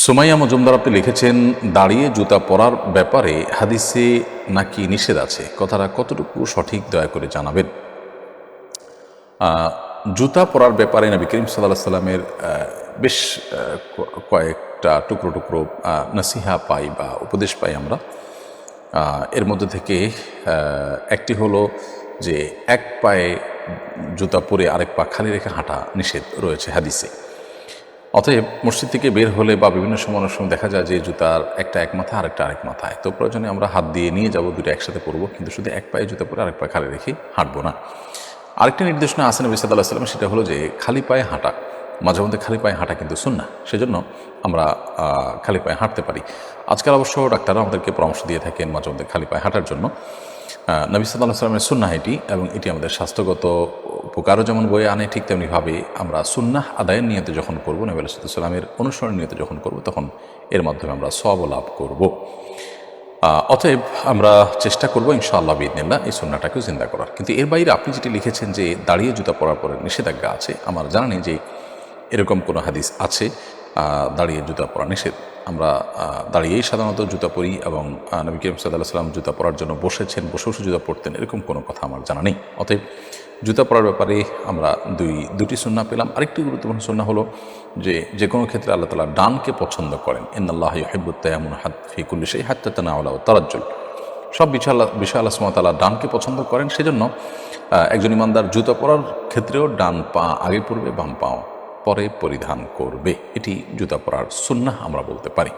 সুমাইয়া মজুমদার আপনি লিখেছেন, দাঁড়িয়ে জুতা পরার ব্যাপারে হাদিসে নাকি নিষেধ আছে, কথাটা কতটুকু সঠিক দয়া করে জানাবেন। জুতা পরার ব্যাপারে নবী করিম সাল্লাল্লাহু আলাইহি সাল্লামের বেশ কয়েকটা টুকরো টুকরো নসিহা পাই বা উপদেশ পাই আমরা। এর মধ্যে থেকে একটি হলো যে এক পায়ে জুতা পরে আরেক পা খালি রেখে হাঁটা নিষেধ রয়েছে হাদিসে। অতএব মসজিদ থেকে বের হলে বা বিভিন্ন সময় অনেক সময় দেখা যায় যে জুতার একটা এক মাথা আরেকটা আরেক মাথায়, তো প্রয়োজনে আমরা হাত দিয়ে নিয়ে যাব, দুটো একসাথে পরবো, কিন্তু শুধু এক পায়ে জুতা পরে আরেক পায়ে খালি রেখে হাঁটবো না। আরেকটি নির্দেশনা আছে নবী সাল্লাল্লাহু আলাইহি ওয়াসাল্লাম, সেটা হলো যে খালি পায়ে হাঁটা, মাঝে মধ্যে খালি পায়ে হাঁটা কিন্তু সুন্নাহ, সেজন্য আমরা খালি পায়ে হাঁটতে পারি। আজকাল অবশ্য ডাক্তাররা আমাদেরকে পরামর্শ দিয়ে থাকেন মাঝে মধ্যে খালি পায়ে হাঁটার জন্য। নবী সাল্লাল্লাহু আলাইহি ওয়াসাল্লামের সুন্নাহ এটি, এবং এটি আমাদের স্বাস্থ্যগত উপকারও যেমন বয়ে আনে, ঠিক তেমনিভাবে আমরা সুন্নাহ আদায়ের নিয়তে যখন করবো, নবী সাল্লাল্লাহু আলাইহি ওয়াসাল্লামের অনুসরণ নিয়তে যখন করবো, তখন এর মাধ্যমে আমরা সওয়াব লাভ করব। অতএব আমরা চেষ্টা করবো ইনশাআল্লাহ বিইذনিল্লাহ এই সুন্নাহটাকেও জিন্দা করার। কিন্তু এর বাইরে আপনি যেটি লিখেছেন যে দাঁড়িয়ে জুতা পরার পরে নিষেধাজ্ঞা আছে, আমার জানা নেই যে এরকম কোনো হাদিস আছে দাঁড়িয়ে জুতা পরা নিষেধ। আমরা দাঁড়িয়েই সাধারণত জুতা পরি, এবং নবী করিম সাল্লাল্লাহু আলাইহি ওয়াসাল্লাম জুতা পরার জন্য বসেছেন, বসে বসে জুতা পরতেন, এরকম কোনো কথা আমার জানা নেই। অতএব জুতা পরার ব্যাপারে আমরা দুটি সুন্নাহ পেলাম। আরেকটি গুরুত্বপূর্ণ সুন্নাহ হলো যে কোনো ক্ষেত্রে আল্লাহ তাআলা ডানকে পছন্দ করেন। ইন্নাল্লাহা ইউহিব্বুত তায়াম্মুনা ফি কুল্লি শাইইন হাত্তা তানাউলা ওয়া তারাজ্জুল। সব বিষয় আল্লাহ সুবহানাহু ওয়া তাআলা ডানকে পছন্দ করেন, সেজন্য একজন ইমানদার জুতা পরার ক্ষেত্রেও ডান পা আগে পরবে, বাম পা পরে পরিধান করবে। এটি জুতা পরার সুন্নাহ আমরা বলতে পারি।